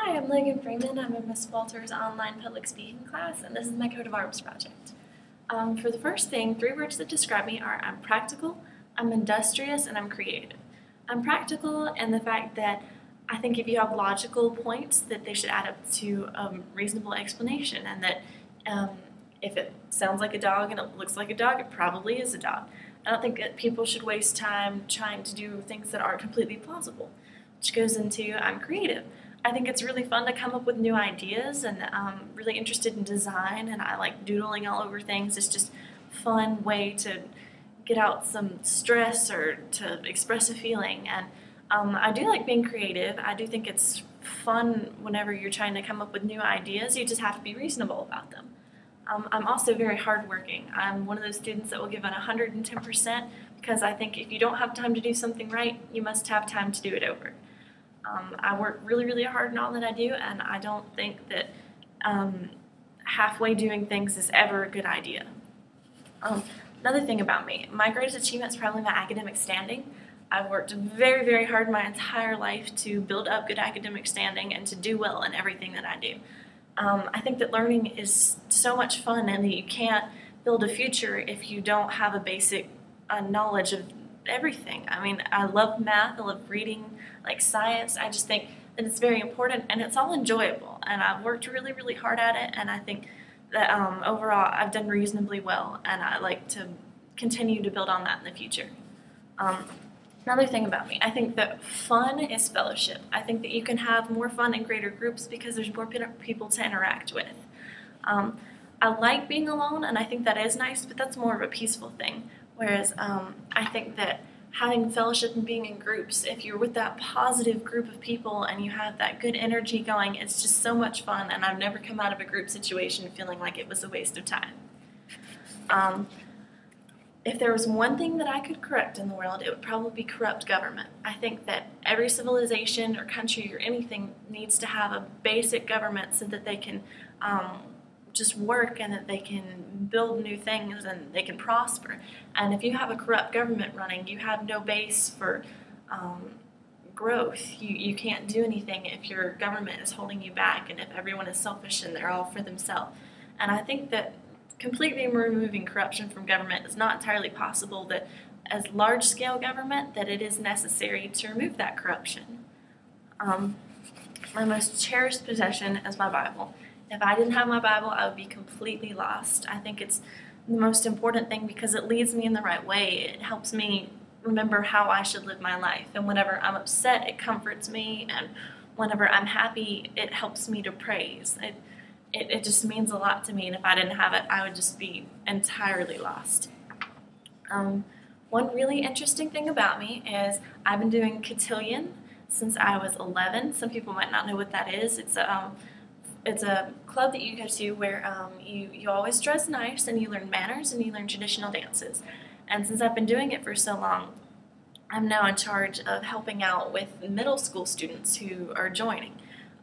Hi, I'm Logan Freeman. I'm in Miss Walter's online public speaking class, and this is my coat of arms project. For the first thing, 3 words that describe me are I'm practical, I'm industrious, and I'm creative. I'm practical in the fact that I think if you have logical points that they should add up to a reasonable explanation, and that if it sounds like a dog and it looks like a dog, it probably is a dog. I don't think that people should waste time trying to do things that aren't completely plausible, which goes into I'm creative. I think it's really fun to come up with new ideas, and I'm really interested in design, and I like doodling all over things. It's just a fun way to get out some stress or to express a feeling. And I do like being creative. I do think it's fun whenever you're trying to come up with new ideas. You just have to be reasonable about them. I'm also very hardworking. I'm one of those students that will give it 110% because I think if you don't have time to do something right, you must have time to do it over. I work really, really hard in all that I do, and I don't think that halfway doing things is ever a good idea. Another thing about me, my greatest achievement is probably my academic standing. I've worked very, very hard my entire life to build up good academic standing and to do well in everything that I do. I think that learning is so much fun, and that you can't build a future if you don't have a basic knowledge of everything. I mean, I love math, I love reading, like science. I just think that it's very important, and it's all enjoyable, and I've worked really, really hard at it, and I think that overall I've done reasonably well, and I like to continue to build on that in the future. Another thing about me, I think that fun is fellowship. I think that you can have more fun in greater groups because there's more people to interact with. I like being alone, and I think that is nice, but that's more of a peaceful thing. Whereas I think that having fellowship and being in groups, if you're with that positive group of people and you have that good energy going, it's just so much fun, and I've never come out of a group situation feeling like it was a waste of time. If there was one thing that I could correct in the world, it would probably be corrupt government. I think that every civilization or country or anything needs to have a basic government so that they can just work, and that they can build new things, and they can prosper. And if you have a corrupt government running, you have no base for growth. You can't do anything if your government is holding you back, and if everyone is selfish and they're all for themselves. And I think that completely removing corruption from government is not entirely possible, that as large-scale government that it is necessary to remove that corruption. My most cherished possession is my Bible. If I didn't have my Bible, I would be completely lost. I think it's the most important thing because it leads me in the right way. It helps me remember how I should live my life. And whenever I'm upset, it comforts me. And whenever I'm happy, it helps me to praise. It just means a lot to me. And if I didn't have it, I would just be entirely lost. One really interesting thing about me is I've been doing cotillion since I was 11. Some people might not know what that is. It's a club that you go to where you always dress nice, and you learn manners, and you learn traditional dances. And since I've been doing it for so long, I'm now in charge of helping out with middle school students who are joining.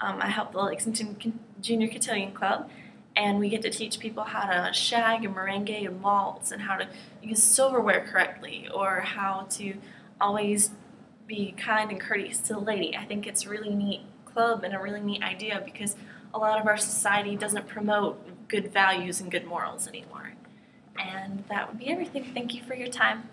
I help the Lexington Junior Cotillion Club, and we get to teach people how to shag and merengue and waltz, and how to use silverware correctly, or how to always be kind and courteous to the lady. I think it's a really neat club and a really neat idea because a lot of our society doesn't promote good values and good morals anymore. And that would be everything. Thank you for your time.